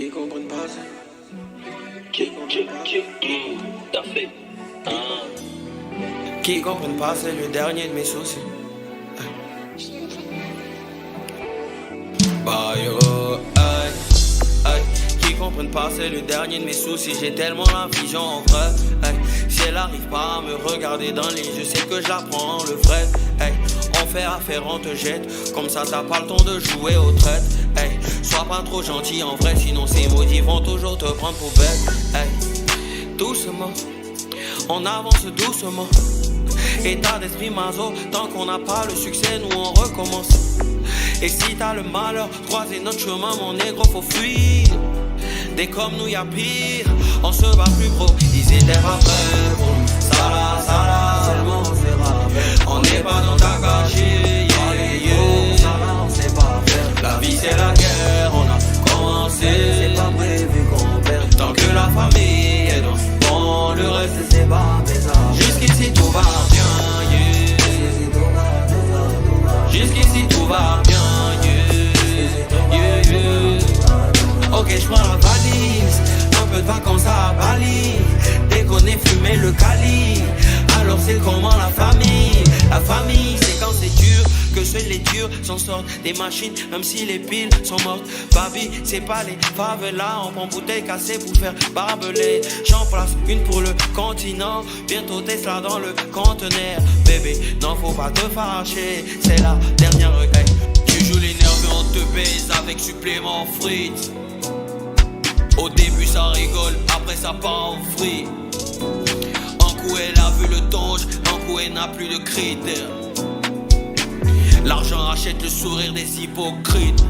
Qui comprennent pas ça? T'as fait. Qui comprennent pas, c'est le dernier de mes soucis. Bah yo, aïe, aïe. Qui comprennent pas, c'est le dernier de mes soucis. J'ai tellement la vision en vrai, aïe. Si elle arrive pas à me regarder dans les yeux, je sais que je la prends le vrai, aïe. On fait affaire, on te jette. Comme ça t'as pas le temps de jouer aux traites, aïe. Sois pas trop gentil en vrai, sinon ces maudits vont toujours te prendre pour bête, aïe. Doucement, on avance doucement. État d'esprit maso, tant qu'on n'a pas le succès, nous on recommence. Et si t'as le malheur, croiser notre chemin, mon négro, faut fuir. Des comme nous y'a pire, on se bat plus gros. Ils étaient pas prêts pour nous. Ça là, seulement on se rappelle. On n'est pas dans ta gâchis, ça là on sait pas faire. La vie c'est la guerre, on a commencé. C'est pas prévu qu'on perd. Tant que la famille est dans bon, le reste c'est pas bizarre. Jusqu'ici tout va bien, yeah. Jusqu'ici tout va bien, yeah, yeah. Ok, j'prends la valise, un peu de vacances à Bali. Déconner, fumer le Cali. Alors c'est comment la famille? La famille, c'est quand c'est dur que seuls les durs s'en sortent. Des machines, même si les piles sont mortes. Baby, c'est pas les favelas. On prend bouteille cassée pour faire barbelé. J'en place une pour le continent. Bientôt Tesla dans le conteneur. Bébé, non faut pas te fâcher. C'est la dernière recueil. Tu joues les nerveux, on te baise avec supplément frites. Au début ça rigole, après ça part en free. Un coup elle a vu le tonge, un coup elle n'a plus de critères. L'argent rachète le sourire des hypocrites.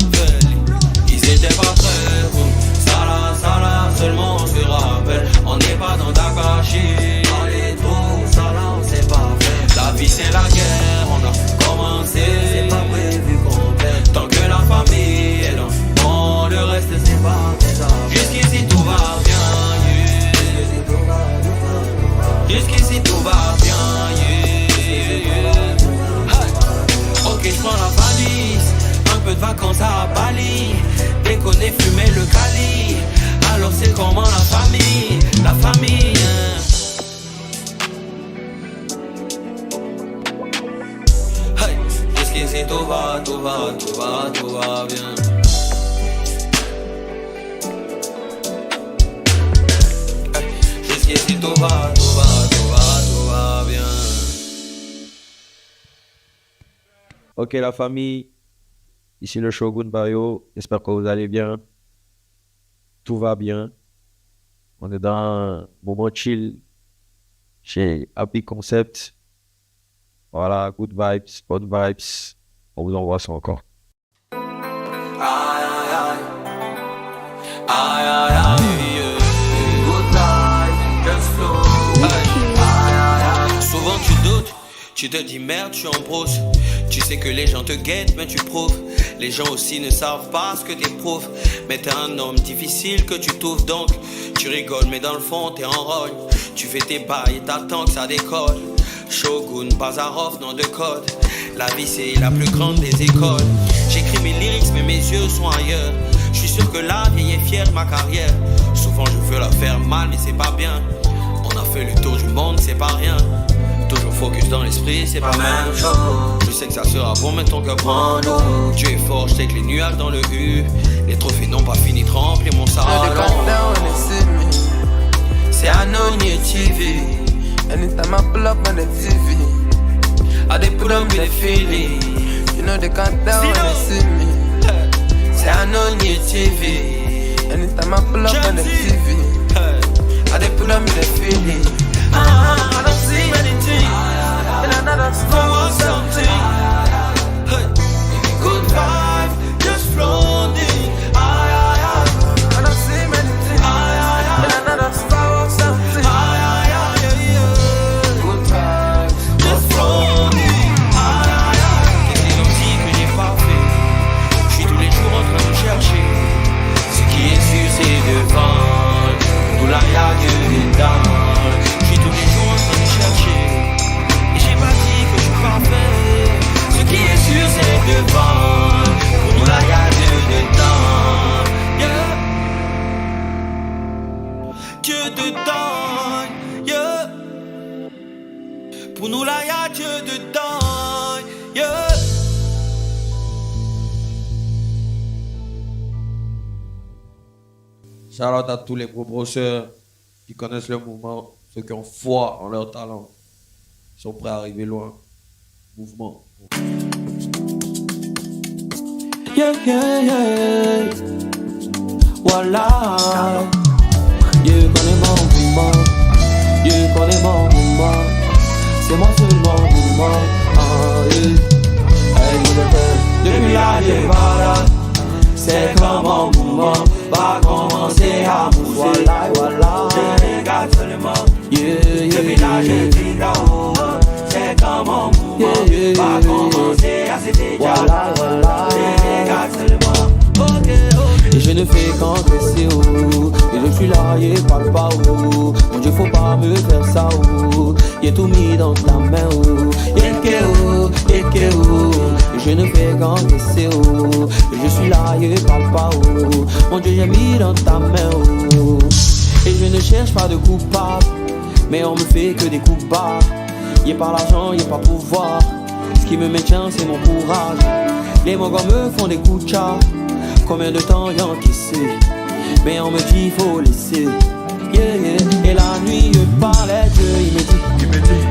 Ils étaient pas prêts pour ça là, seulement on se rappelle. On n'est pas dans ta gâchis. Allez trop, ça là on sait pas faire. La vie c'est la guerre, on a commencé. C'est pas prévu qu'on perd. Tant que la famille est dans bon, le reste c'est pas bizarre. Jusqu'ici tout va bien, yeah. Jusqu'ici tout va bien, yeah. Ok, j'prends la valise, un peu de vacances à Bali. Déconner, fumer le Cali. Alors c'est comment la famille? La famille, hein. Hey, jusqu'ici tout va bien. Jusqu'ici tout va bien. Ok la famille, ici le Shogun Bayo, j'espère que vous allez bien. Tout va bien. On est dans un moment chill chez Happy Concept. Voilà, good vibes, bonnes vibes. On vous envoie ça encore. Souvent tu doutes, tu te dis merde, je suis en brousse. Tu sais que les gens te guettent, mais tu prouves. Les gens aussi ne savent pas ce que t'éprouves. Mais t'es un homme difficile que tu trouves. Donc tu rigoles, mais dans le fond t'es en rôle. Tu fais tes bails et t'attends que ça décolle. Shogun, Bazarov, nom de code. La vie c'est la plus grande des écoles. J'écris mes lyrics mais mes yeux sont ailleurs. Je suis sûr que la vieille est fière de ma carrière. Souvent je veux la faire mal mais c'est pas bien. On a fait le tour du monde, c'est pas rien. Toujours focus dans l'esprit, c'est pas même chose. Je sais que ça sera bon, mais ton cœur prend l'eau. Dieu est fort, je sais que les nuages dans le U. Les trophées n'ont pas fini de remplir mon salon. Say I know new TV. Anytime I pull up on the TV, I they put on me the feeling. You know they can't tell when they see me. Say I know new TV. Anytime I pull up on the TV, I they put on me the feeling. I don't see anything in another store or something. Good vibe, just floating. I don't see anything in another store or something. Good vibe, just floating. Qu'est-ce qu'ils ont dit que j'ai pas fait? Je suis tous les jours en train de chercher. Ce qui est sûr c'est devant. Tout là y'a que des dents. Je suis tous les jours en train de chercher. Pour nous là y'a Dieu dedans, yeah. Shout out à tous les gros brosseurs qui connaissent le mouvement, ceux qui ont foi en leur talent, ils sont prêts à arriver loin. Mouvement. Yeah, yeah, yeah. Voilà. Yeah, connais mon mouvement. Yeah, connais mon mouvement. C'est moi seulement mouvement. Ah, yeah. Hey, je le fais. Depuis là, j'ai pas. C'est comme un mouvement. Va commencer à mousser. Voilà. Je regarde seulement. Yeah, yeah. Depuis là, j'ai dit là-haut. C'est comme un mouvement. Va commencer à se déjà. Voilà. Je regarde seulement. Et je ne fais qu'encaisser, oh. Et je suis là, et parle pas, oh. Mon Dieu, faut pas me faire ça, oh. Y'a tout mis dans ta main, oh. Yeke, oh. Et je ne fais qu'encaisser, oh. Et je suis là, et parle pas, oh. Mon Dieu, j'ai mis dans ta main, oh. Et je ne cherche pas de coupable, mais on me fait que des coups bas. Y'a pas l'argent, y'a pas pouvoir. Ce qui me maintient, c'est mon courage. Les mongols me font des coups de chat. Combien de temps j'ai encaissé, mais on me dit faut laisser. Yeah, yeah. Et la nuit je parle à Dieu, il me dit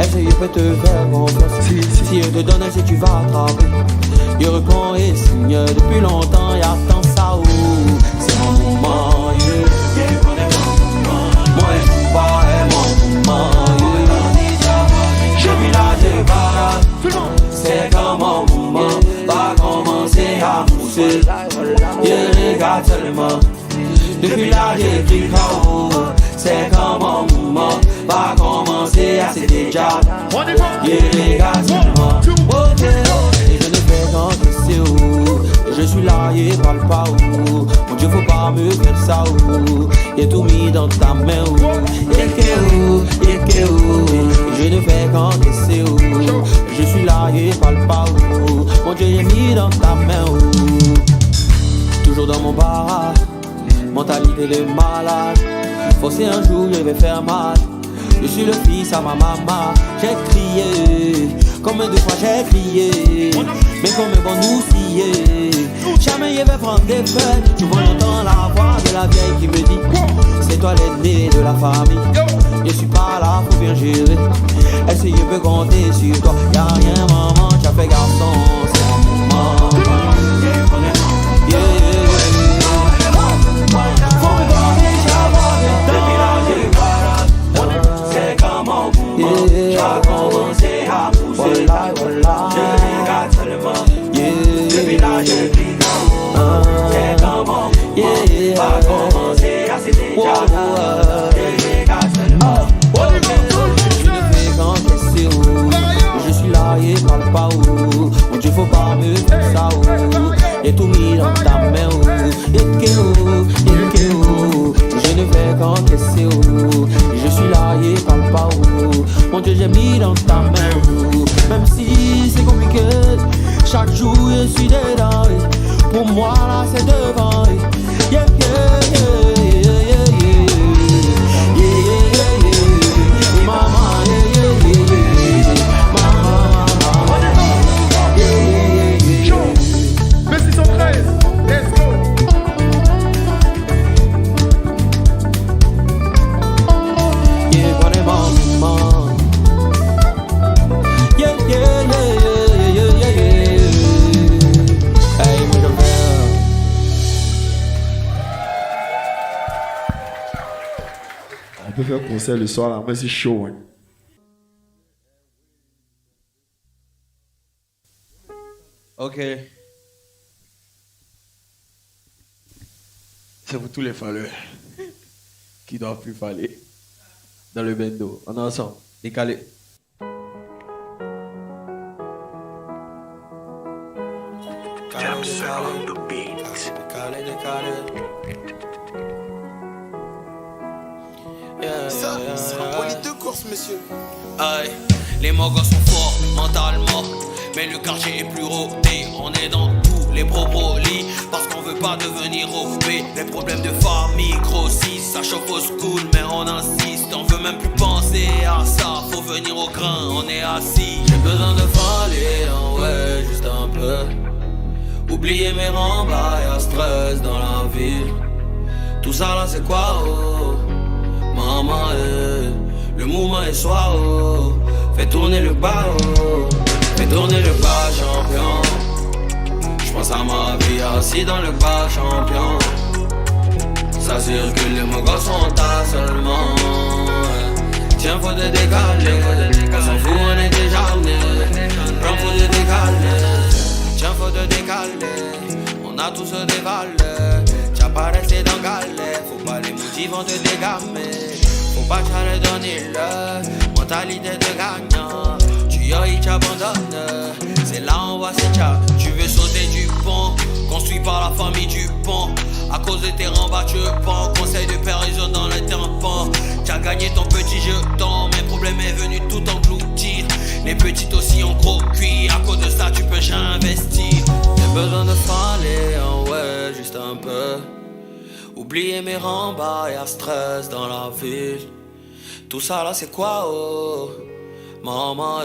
est-ce que je peux te faire confiance? Si je te donne, est-ce que tu vas attraper? Je réponds et Seigneur, depuis longtemps j'attends ça, oh. C'est mon mouvement, yeah. Moi je joue pas et mon mouvement, yeah. Je vis là, je barre. C'est comme un mouvement, va commencer à mousser. Je regarde seulement. Depuis là j'écris KO. C'est comme un mouvement, va commencer à se déjà. Je regarde seulement. Et je ne fais qu'encaisser, oh. Je suis là et parle pas, oh. Mon Dieu, faut pas me faire ça, oh. Y'a tout mis dans ta main, oh. Yeke, oh. Je ne fais qu'encaisser, oh. Je suis là et parle pas, oh. Mon Dieu, j'ai mis dans ta main, oh. Toujours dans mon bar, mentalité de malade. Forcé un jour, je vais faire mal. Je suis le fils à ma maman. J'ai crié, combien de fois j'ai crié, mais combien vont nous scier. Jamais je vais prendre des feuilles. Souvent j'entends la voix de la vieille qui me dit c'est toi l'aîné de la famille. Je suis pas là pour bien gérer. Est-ce que je peux compter sur toi? Y'a rien maman, tu as fait garçon. C'est mon moment. Yeah, c'est comme un mouvement, j'ai commencé à pousser. Je regarde seulement. Depuis là je vis là-haut. C'est comme un mouvement, va commencer à se déjà. Je regarde seulement. Je ne fais qu'encaisser, oh. Je suis là et parle pas, oh. Mon Dieu, faut pas me faire ça, oh. Y'a tout mis dans ta main, oh. Yeke, oh. Je ne fais qu'encaisser, oh. Je suis là et parle pas, oh. Mon Dieu, j'ai mis dans ta main, oh. Même si c'est compliqué, chaque jour je suis dedans, eh. Pour moi là c'est devant, eh. Yeah, yeah, yeah, yeah, yeah, yeah. Yeah, yeah, yeah, yeah. Maman, yeah, yeah, yeah, yeah. Maman, yeah, yeah, yeah, yeah. Messi 113, let's go. Yeah, connais mon maman. Yeah, yeah, yeah, yeah, yeah, yeah. Hey, moi je vais. On peut faire un concert le soir là, mais c'est chaud. Hein. Ok. C'est pour tous les falleurs qui doivent plus faller. Dans le bendo. On est ensemble. Décalé. Ça, c'est un poly de course, monsieur. Aïe, les mogos sont forts mentalement. mais le quartier est plus rodé. On est dans tous les brocolis parce qu'on veut pas devenir obé. Les problèmes de famille grossissent, ça chauffe au school, mais on insiste. On veut même plus penser à ça, faut venir au grain, on est assis. J'ai besoin de faller, ouais, juste un peu. Oublier mes rembarts, y'a stress dans la ville. Tout ça là c'est quoi, oh maman, le mouvement est soir, oh. Fais tourner le bas, oh. Fais tourner le bas, champion. J'pense à ma vie assis dans le bas, champion. Ça circule, les mogos sont à seulement. Tiens, faut te décaler. On s'en fout, on est déjà né. Prends faut te décaler. Tiens, faut te décaler. On a tous des valeurs. T'as pas resté dans galère. Faut pas les motifs, on te dégamer. Faut pas te donner le mentalité de gagnant. Tu y il t'abandonne. C'est là on voit c'est tcha. Tu veux sauter du pont, construit par la famille du pont. À cause de tes rembats tu pends. Conseil de périson dans le tampon. T'as gagné ton petit jeton. Mes problèmes est venu tout engloutir. Les petites aussi ont gros cuit. À cause de ça tu peux jamais investir. J'ai besoin de faller, ouais, juste un peu. Oublier mes rembats, y'a stress dans la ville. Tout ça là c'est quoi, oh maman,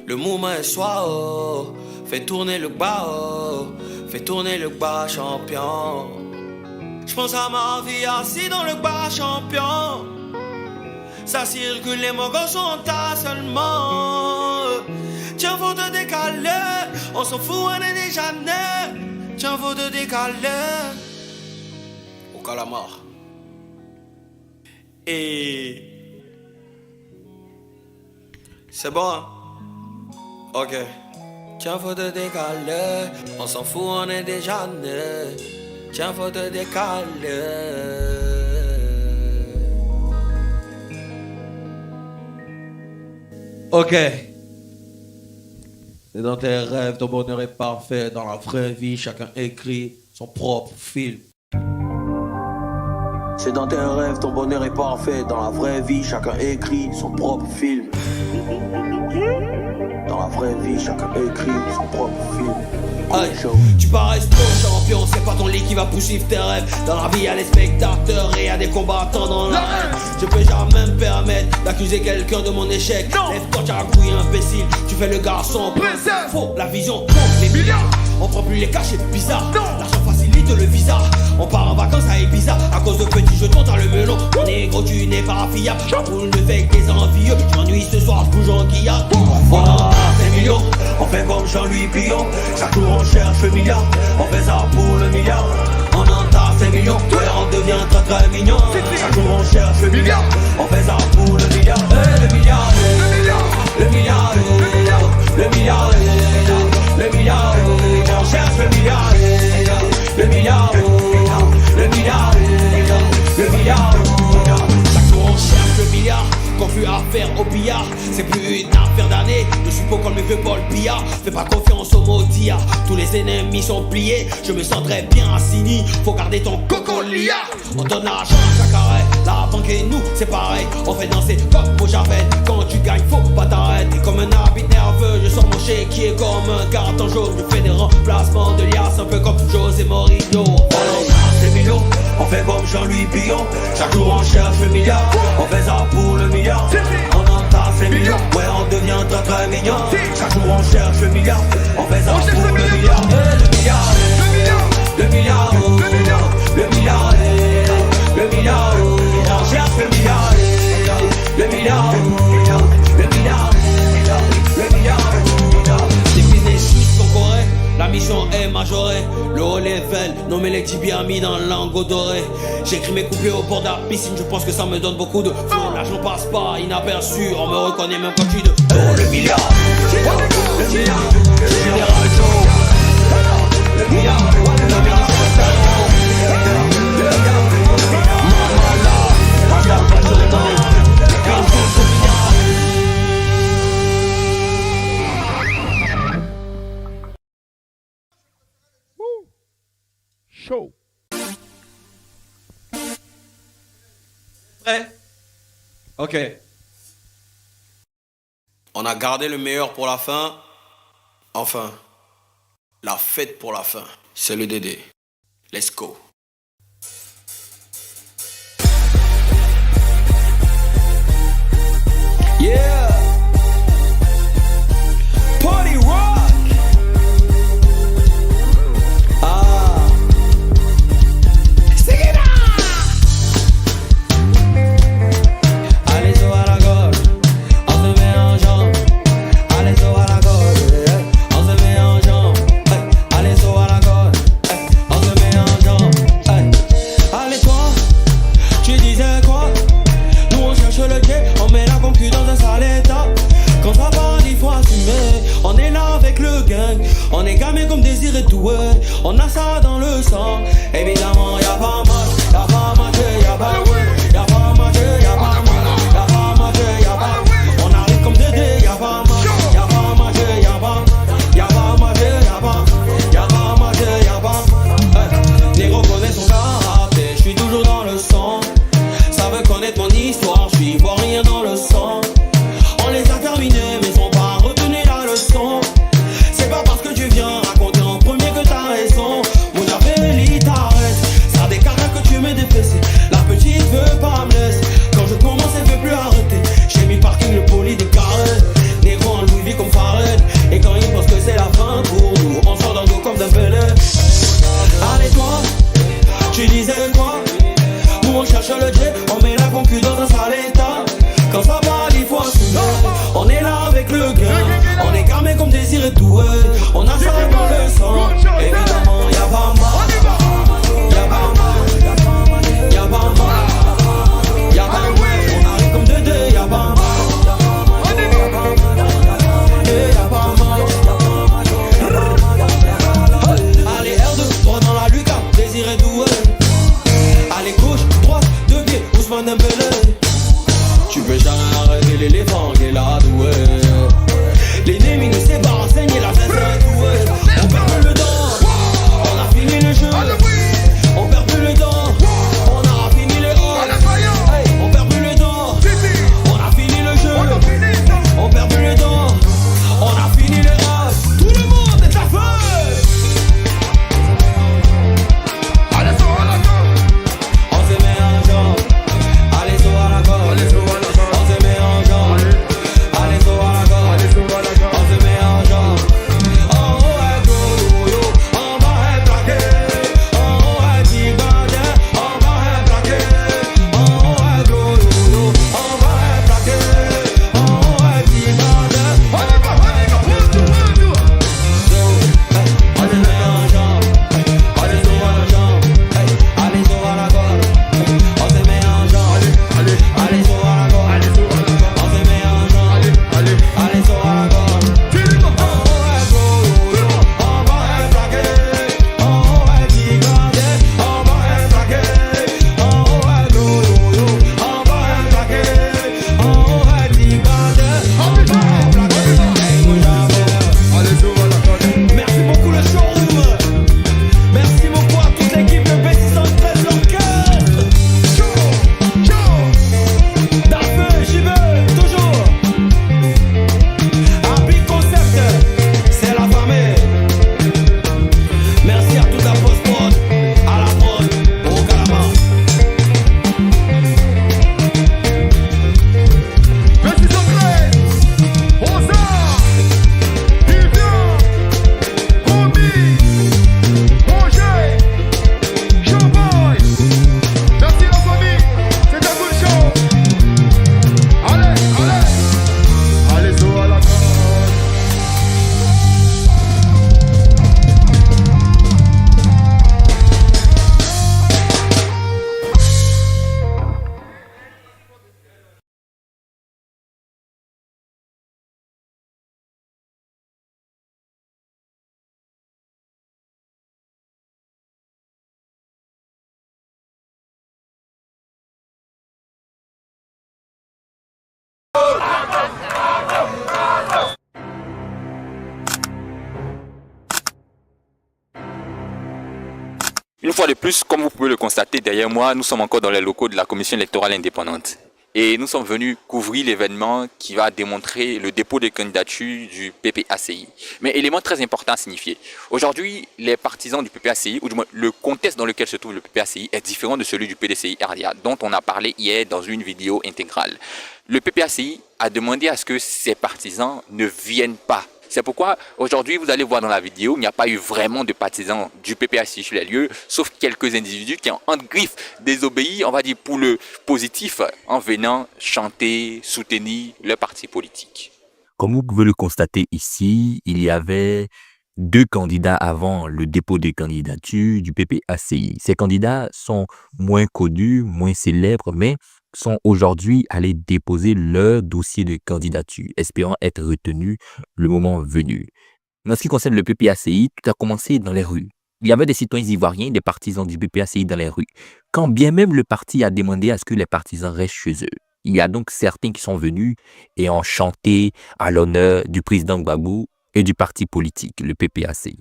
le mouvement est soir, oh. Fais tourner le bas, oh. Fais tourner le bas, champion. J'pense à ma vie assis dans le bas, champion. Ça circule, les mogos sont à seulement. Tiens, faut te décaler. On s'en fout, on est déjà né. Tiens, faut te décaler. Au calamar. Et... c'est bon, hein? Ok. Tiens, faut te décaler. On s'en fout, on est déjà né. Tiens, faut te décaler. Ok. C'est dans tes rêves, ton bonheur est parfait. Dans la vraie vie, chacun écrit son propre film. C'est dans tes rêves, ton bonheur est parfait. Dans la vraie vie, chacun écrit son propre film. Dans la vraie vie, chacun écrit son propre film. Hey, tu parais trop champion, c'est pas ton lit qui va poursuivre tes rêves. Dans la vie y'a les spectateurs et y'a des combattants dans la rêve. Je peux jamais me permettre d'accuser quelqu'un de mon échec. Lève-toi, t'as un couille imbécile, tu fais le garçon. Faux, la vision, les milliards. On prend plus les cachets bizarres. L'argent facilite le visa. On part en vacances à Ibiza. À cause de petits jetons, t'as le melon. Mon négro, tu n'es pas fiable. J'enroule le fake des envieux. J'm'ennuie ce soir, je bouge en guillard. On a fait millions, on fait comme Jean-Louis Pillon. Chaque jour on cherche le milliard. On fait ça pour le milliard. On entasse les millions, ouais, on devient très très mignon. Chaque jour on cherche le milliard. On fait ça pour le milliard. Le milliard, le milliard, le milliard, le milliard, le milliard. On cherche le milliard, le milliard, le milliard, le milliard. Chaque jour on cherche le milliard. Confus à faire au billard, c'est plus une affaire d'année. Je suis pas comme le vieux Paul Biya. Fais pas confiance au maudit. Tous les ennemis sont pliés. Je me sens très bien assigné. Faut garder ton cocolia. On donne l'argent à chaque arrêt. La banque et nous, c'est pareil. On fait danser comme au Javel. Quand tu gagnes, faut pas t'arrêter. Comme un habit nerveux, je sors mon chéquier comme un carton jaune. Je fais des remplacements de liasses, un peu comme José Mourinho. On les millions, on fait comme Jean-Louis Pillon. Chaque jour on cherche le milliard. On fait ça pour le milliard. On entasse les millions, ouais on devient très très mignon. Chaque jour on cherche le milliard. On fait ça pour le milliard. Le milliard, le milliard, le milliard, le milliard, le milliard. On cherche le milliard. Le milliard, le milliard, le milliard. C'est business suisse qu'on correct. La mission est majorée, le haut level, nommé les tibias mis dans l'angle doré. J'écris mes couplets au bord de la piscine, je pense que ça me donne beaucoup de flow. L'argent passe pas inaperçu, on me reconnaît même quand tu de le milliard, le milliard, le général Joe. Le milliard, le milliard, Chaud. Prêt? Ok. On a gardé le meilleur pour la fin. Enfin, la fête pour la fin, c'est le Dédé. Let's go. Yeah. Party rock. Ah. Sing it out. Allez au à la gauche, on se met en jambe. Allez au à la gauche, on se met en jambe. Allez au à la gauche, on se met en jambe. Allez toi, tu disais quoi? Nous on cherche le quai, on met la concu dans un sale état. Quand ça part, il faut assumer. On est là avec le gang, on est gamé comme désir et tout. On a ça dans le sang. Évidemment, y'a pas match, y'a pas match, y'a pas y'a pas match, y'a pas match, y'a pas match, y'a pas. On arrive comme Dédé, y'a pas match, y'a pas match, y'a pas y'a pas match, y'a pas y'a pas match, y'a pas. Négro connaît son karaté, j'suis toujours dans le sang. Ça veut connaître mon histoire, j'suis ivoirien dans le sang. On les a terminés mais sont pas retenu la leçon. C'est pas parce que tu viens raconter en premier que t'as raison. Mon appel t'arrête, ça décarre que tu me défaisses. La petite veut pas me laisser. Quand je commence elle veut plus arrêter. J'ai mis parking le poli des carrettes. Négro en Louis V comme Farid. Et quand ils pensent que c'est la fin pour nous, on sort d'un dos comme d'un pelé. Allez toi, tu disais quoi? Nous on cherche le jet, on met la concu dans un sale état. Quand ça va, il faut assumer. On est là avec le gain, on est gamé comme désir et tout. On a ça dans le sang. Évidemment, y'a pas mal, y'a pas mal, y'a pas mal, y'a pas mal. On arrive comme Dédé, y'a pas mal, y'a pas mal. Allez R2, droit dans la lucarne, désir et tout. Allez gauche, droite, deux pieds, Ousmane Dembélé. Tu peux jamais arrêter l'éléphant qui est là doué. L'ennemi ne sait pas renseigner la tête et tout. On perd plus le temps, on a fini le jeu. On perd plus le temps, on a fini les halls. On perd plus le temps, on a fini le jeu. On perd plus le temps, on a fini les halls. Tout le monde est à feu. On se met en jambe. Allez sur à la corde. On se met en jambe. Allez sur à la corde. On se met en jambe. En haut est Golo, en bas est plaqué. En haut est Tigandé, en bas est plaqué. En haut est Golo, en bas est plaqué. En haut est Tigandé. On se met en jambe. Allez sur à la jambe. Allez sur à la corde. On se met en jambe. Allez sur à la corde. On se met en jambe. Allez sur à la corde. En haut est Golo, en bas est plaqué. En haut est Tigandé, en bas est plaqué. En haut est Golo, en bas est plaqué. En haut est Tigandé, en bas est plaqué. Hey, mon jamais. Merci beaucoup le showroom. Merci beaucoup à toute l'équipe de B613 l'orchestre. D'Arfeu, j'y vais, toujours. Un big concept, c'est la famille. Merci à toute la post-prod, à la prod, au Calama. Une fois de plus, comme vous pouvez le constater derrière moi, nous sommes encore dans les locaux de la Commission électorale indépendante. et nous sommes venus couvrir l'événement qui va démontrer le dépôt de candidature du PPACI. Mais élément très important à signifier. Aujourd'hui, les partisans du PPACI, ou du moins le contexte dans lequel se trouve le PPACI, est différent de celui du PDCI RDA, dont on a parlé hier dans une vidéo intégrale. Le PPACI a demandé à ce que ses partisans ne viennent pas. C'est pourquoi aujourd'hui, vous allez voir dans la vidéo, il n'y a pas eu vraiment de partisans du PPACI sur les lieux, sauf quelques individus qui ont en griffe désobéi, on va dire pour le positif, en venant chanter, soutenir le parti politique. Comme vous pouvez le constater ici, il y avait 2 candidats avant le dépôt des candidatures du PPACI. Ces candidats sont moins connus, moins célèbres, mais sont aujourd'hui allés déposer leur dossier de candidature, espérant être retenus le moment venu. En ce qui concerne le PPACI, tout a commencé dans les rues. Il y avait des citoyens ivoiriens, des partisans du PPACI dans les rues, quand bien même le parti a demandé à ce que les partisans restent chez eux. Il y a donc certains qui sont venus et ont chanté à l'honneur du président Gbagbo et du parti politique, le PPACI.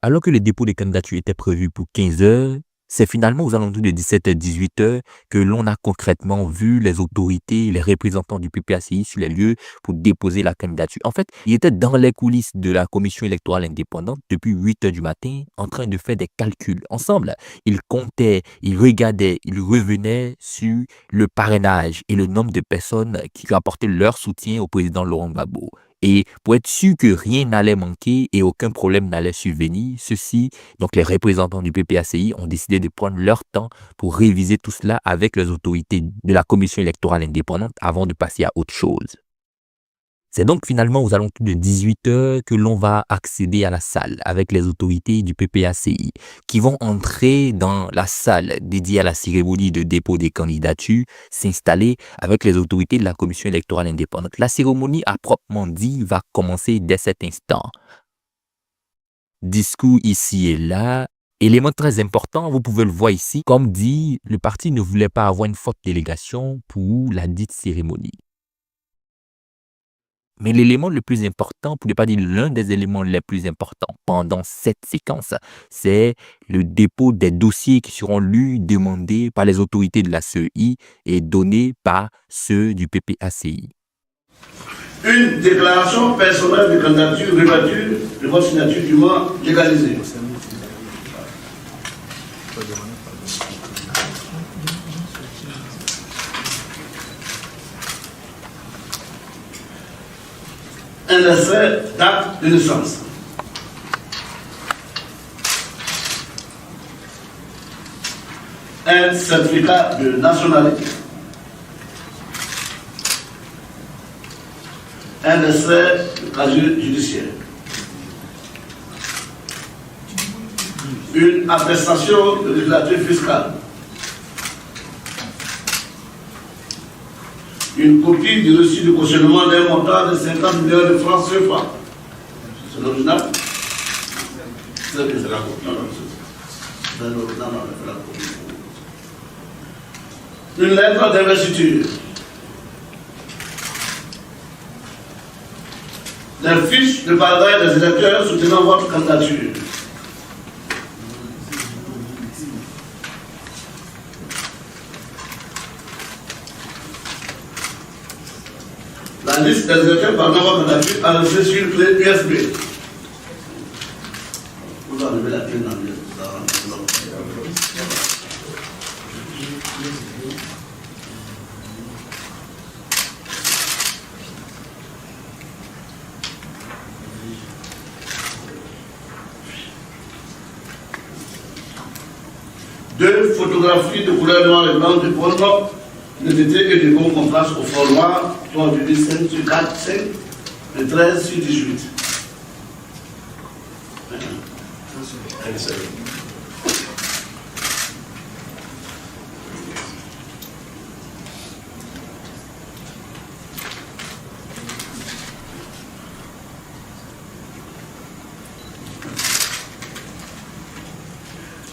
Alors que le dépôt des candidatures était prévu pour 15 heures, c'est finalement aux alentours de 17h, 18h que l'on a concrètement vu les autorités, les représentants du PPACI sur les lieux pour déposer la candidature. En fait, ils étaient dans les coulisses de la commission électorale indépendante depuis 8h du matin en train de faire des calculs. Ensemble, ils comptaient, ils regardaient, ils revenaient sur le parrainage et le nombre de personnes qui ont apporté leur soutien au président Laurent Gbagbo. Et pour être sûr que rien n'allait manquer et aucun problème n'allait survenir, donc les représentants du PPACI ont décidé de prendre leur temps pour réviser tout cela avec les autorités de la commission électorale indépendante avant de passer à autre chose. C'est donc finalement aux alentours de 18h que l'on va accéder à la salle avec les autorités du PPACI qui vont entrer dans la salle dédiée à la cérémonie de dépôt des candidatures, s'installer avec les autorités de la commission électorale indépendante. La cérémonie à proprement dit va commencer dès cet instant. Discours ici et là. Élément très important, vous pouvez le voir ici. Comme dit, le parti ne voulait pas avoir une forte délégation pour la dite cérémonie. Mais l'élément le plus important, pour ne pas dire l'un des éléments les plus importants pendant cette séquence, c'est le dépôt des dossiers qui seront lus, demandés par les autorités de la CEI et donnés par ceux du PPACI. Une déclaration personnelle de candidature rebattue de votre signature dûment légalisée. Un essai d'acte de naissance. Un certificat de nationalité. Un essai de casier judiciaire. Une attestation de législature fiscale. Une copie du reçu de cautionnement d'un montant de 50 millions de francs CFA. C'est l'original? C'est la copie. Non, c'est la copie. Une lettre d'investiture. Les fiches de parrainage des électeurs soutenant votre candidature. La liste des électeurs par votre candidature enregistrée sur une clé USB. Vous enlevez la clé dans le deux photographies de couleur noire et blanc de bonne nudité et de bon contraste au fond noir, 3,5 sur 4, 5, Le 13 sur 18. Allez, salut.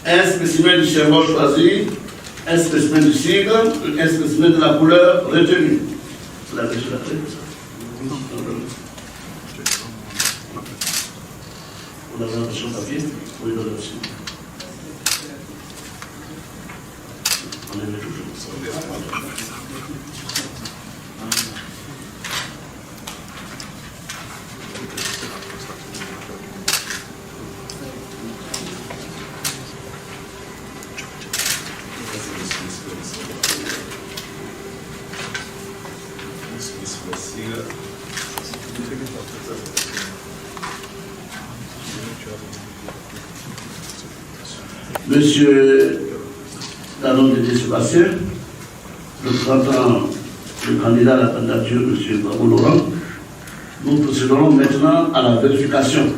Un spécimen du symbole choisi, un spécimen du sigle, un spécimen de la couleur retenue. Vous l'avez déjà fait, ça? Vous avez un version papier? Oui, dans le dessus. On est toujours ça. Monsieur Talon de Sébastien, représentant le candidat à la candidature, M. Babou Laurent, nous procéderons maintenant à la vérification.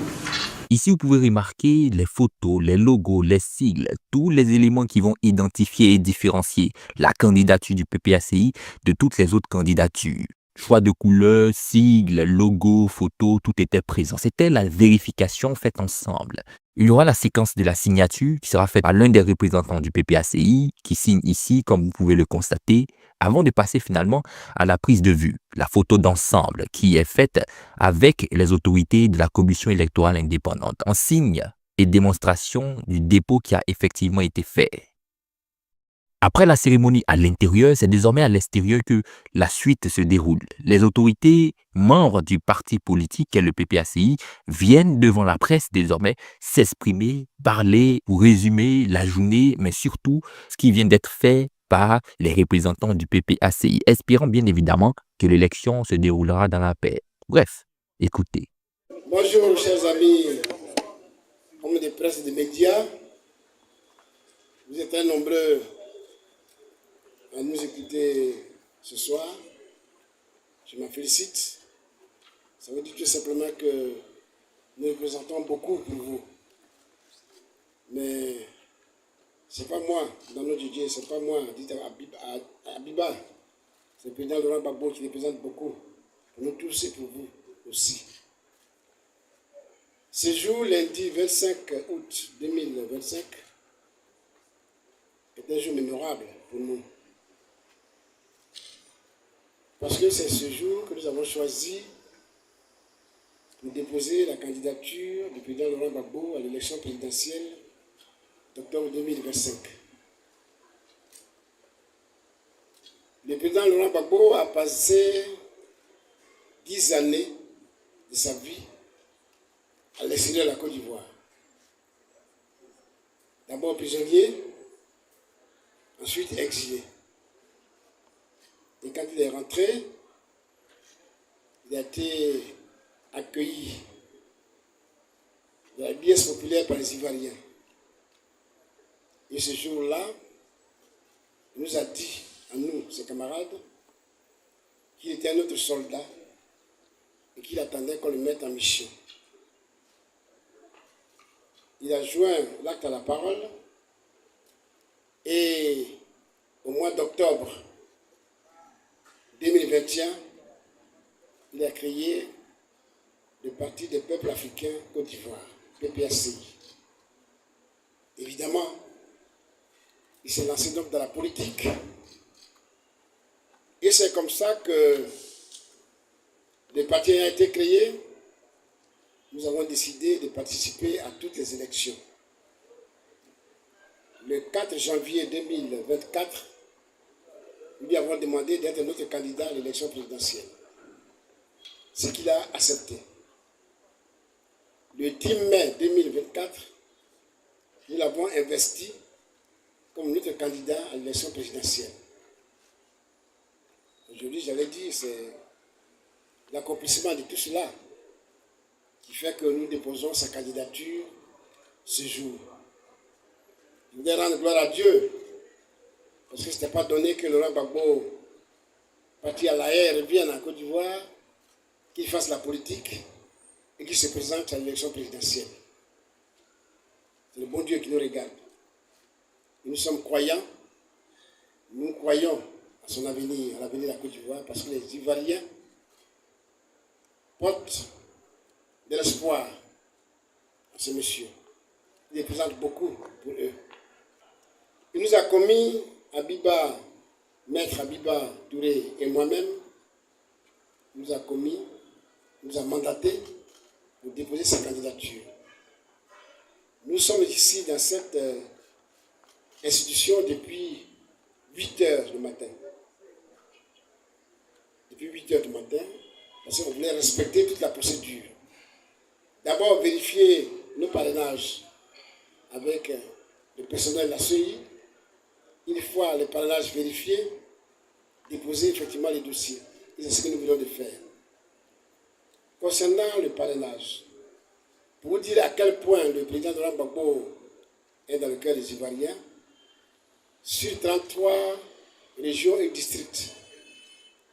Ici, vous pouvez remarquer les photos, les logos, les sigles, tous les éléments qui vont identifier et différencier la candidature du PPACI de toutes les autres candidatures. Choix de couleur, sigle, logo, photo, tout était présent. C'était la vérification faite ensemble. Il y aura la séquence de la signature qui sera faite par l'un des représentants du PPACI qui signe ici, comme vous pouvez le constater, avant de passer finalement à la prise de vue, la photo d'ensemble qui est faite avec les autorités de la commission électorale indépendante en signe et démonstration du dépôt qui a effectivement été fait. Après la cérémonie à l'intérieur, c'est désormais à l'extérieur que la suite se déroule. Les autorités, membres du parti politique qu'est le PPACI, viennent devant la presse désormais s'exprimer, parler ou résumer la journée, mais surtout ce qui vient d'être fait par les représentants du PPACI, espérant bien évidemment que l'élection se déroulera dans la paix. Bref, écoutez. Bonjour chers amis, hommes de presse et de médias. Vous êtes très nombreux à nous écouter ce soir. Je m'en félicite. Ça veut dire tout simplement que nous représentons beaucoup pour vous. Mais c'est pas moi, dans notre Dieu, c'est pas moi, dites à Abiba. C'est le président Laurent Gbagbo qui représente beaucoup. Pour nous tous et pour vous aussi. Ce jour, lundi 25 août 2025, est un jour mémorable pour nous. Parce que c'est ce jour que nous avons choisi pour déposer la candidature du président Laurent Gbagbo à l'élection présidentielle d'octobre 2025. Le président Laurent Gbagbo a passé 10 années de sa vie à l'extérieur de la Côte d'Ivoire. D'abord prisonnier, ensuite exilé. Et quand il est rentré, il a été accueilli de la liesse populaire par les Ivoiriens. Et ce jour-là, il nous a dit, à nous, ses camarades, qu'il était un autre soldat et qu'il attendait qu'on le mette en mission. Il a joint l'acte à la parole et au mois d'octobre 2021, il a créé le Parti des peuples africains Côte d'Ivoire, PPACI. Évidemment, il s'est lancé donc dans la politique. Et c'est comme ça que le parti a été créé. Nous avons décidé de participer à toutes les élections. Le 4 janvier 2024, nous lui avons demandé d'être notre candidat à l'élection présidentielle. Ce qu'il a accepté. Le 10 mai 2024, nous l'avons investi comme notre candidat à l'élection présidentielle. Aujourd'hui, j'avais dit, c'est l'accomplissement de tout cela qui fait que nous déposons sa candidature ce jour. Je voudrais rendre gloire à Dieu, parce que ce n'était pas donné que Laurent Gbagbo, parti à La Haye, revienne en Côte d'Ivoire qu'il fasse la politique et qu'il se présente à l'élection présidentielle. C'est le bon Dieu qui nous regarde. Et nous sommes croyants, nous croyons à son avenir, à l'avenir de la Côte d'Ivoire, parce que les Ivoiriens portent de l'espoir à ce monsieur. Il représente beaucoup pour eux. Il nous a commis, Maître Abiba Touré et moi-même, nous a mandaté pour déposer sa candidature. Nous sommes ici dans cette institution depuis 8 heures du matin. Depuis 8 heures du matin, parce qu'on voulait respecter toute la procédure. D'abord, vérifier nos parrainages avec le personnel de la CEI. Une fois les parrainages vérifiés, déposer effectivement les dossiers. Et c'est ce que nous venons de faire. Concernant le parrainage, pour vous dire à quel point le président Laurent Gbagbo est dans le cœur des Ivoiriens, sur 33 régions et districts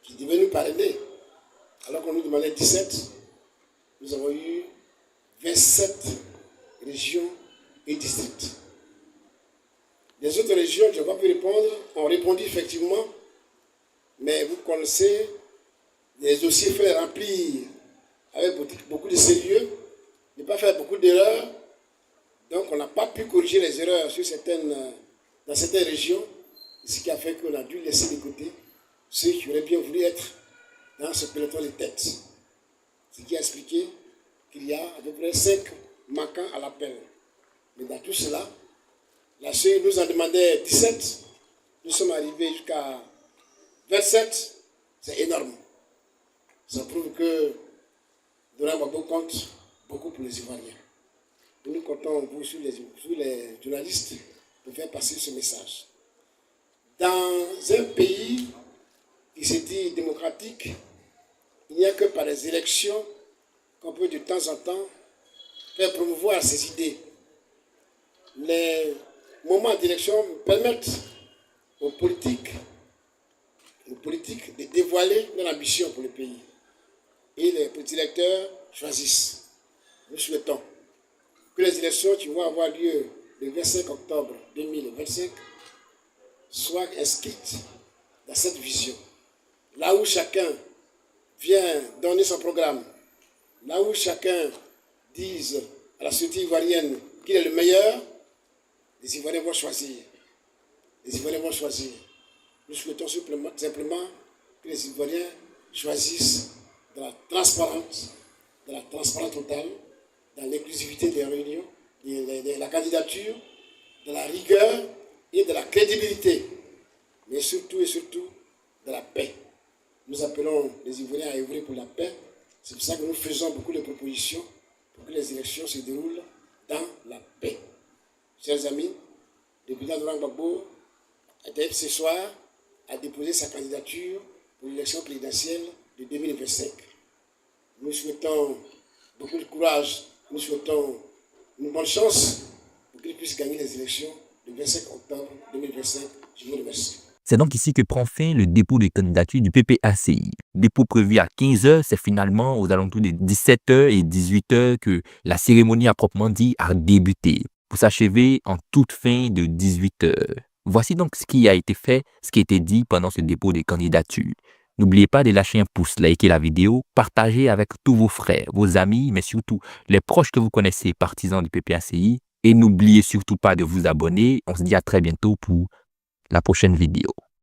qui devaient nous parrainer, alors qu'on nous demandait 17, nous avons eu 27 régions et districts. Les autres régions qui n'ont pas pu répondre ont répondu effectivement, mais vous connaissez, les dossiers il fallait remplir avec beaucoup de sérieux, ne pas faire beaucoup d'erreurs. Donc on n'a pas pu corriger les erreurs dans certaines régions, ce qui a fait qu'on a dû laisser de côté ceux qui auraient bien voulu être dans ce peloton de tête. Ce qui a expliqué qu'il y a à peu près 5 manquants à l'appel. Mais dans tout cela, la CEI nous en demandait 17. Nous sommes arrivés jusqu'à 27. C'est énorme. Ça prouve que Laurent Gbagbo compte beaucoup pour les Ivoiriens. Nous comptons beaucoup sur les journalistes pour faire passer ce message. Dans un pays qui se dit démocratique, il n'y a que par les élections qu'on peut de temps en temps faire promouvoir ses idées. Les moments d'élection permettent aux politiques de dévoiler leur ambition pour le pays. Et les petits électeurs choisissent. Nous souhaitons que les élections qui vont avoir lieu le 25 octobre 2025 soient inscrites dans cette vision. Là où chacun vient donner son programme, là où chacun dise à la société ivoirienne qu'il est le meilleur, les Ivoiriens vont choisir. Les Ivoiriens vont choisir. Nous souhaitons simplement que les Ivoiriens choisissent de la transparence totale, dans l'inclusivité des réunions, de la candidature, de la rigueur et de la crédibilité, mais surtout et surtout de la paix. Nous appelons les Ivoiriens à œuvrer pour la paix. C'est pour ça que nous faisons beaucoup de propositions pour que les élections se déroulent dans la paix. Chers amis, le président Laurent Gbagbo ce soir a déposé sa candidature pour l'élection présidentielle de 2025. Nous souhaitons beaucoup de courage, nous souhaitons une bonne chance pour qu'il puisse gagner les élections le 25 octobre 2025. Je vous remercie. C'est donc ici que prend fin le dépôt de candidature du PPACI. Dépôt prévu à 15h, c'est finalement aux alentours de 17h et 18h que la cérémonie à proprement dit a débuté, pour s'achever en toute fin de 18h. Voici donc ce qui a été fait, ce qui a été dit pendant ce dépôt de candidature. N'oubliez pas de lâcher un pouce, liker la vidéo, partager avec tous vos frères, vos amis, mais surtout les proches que vous connaissez, partisans du PPACI. Et n'oubliez surtout pas de vous abonner. On se dit à très bientôt pour la prochaine vidéo.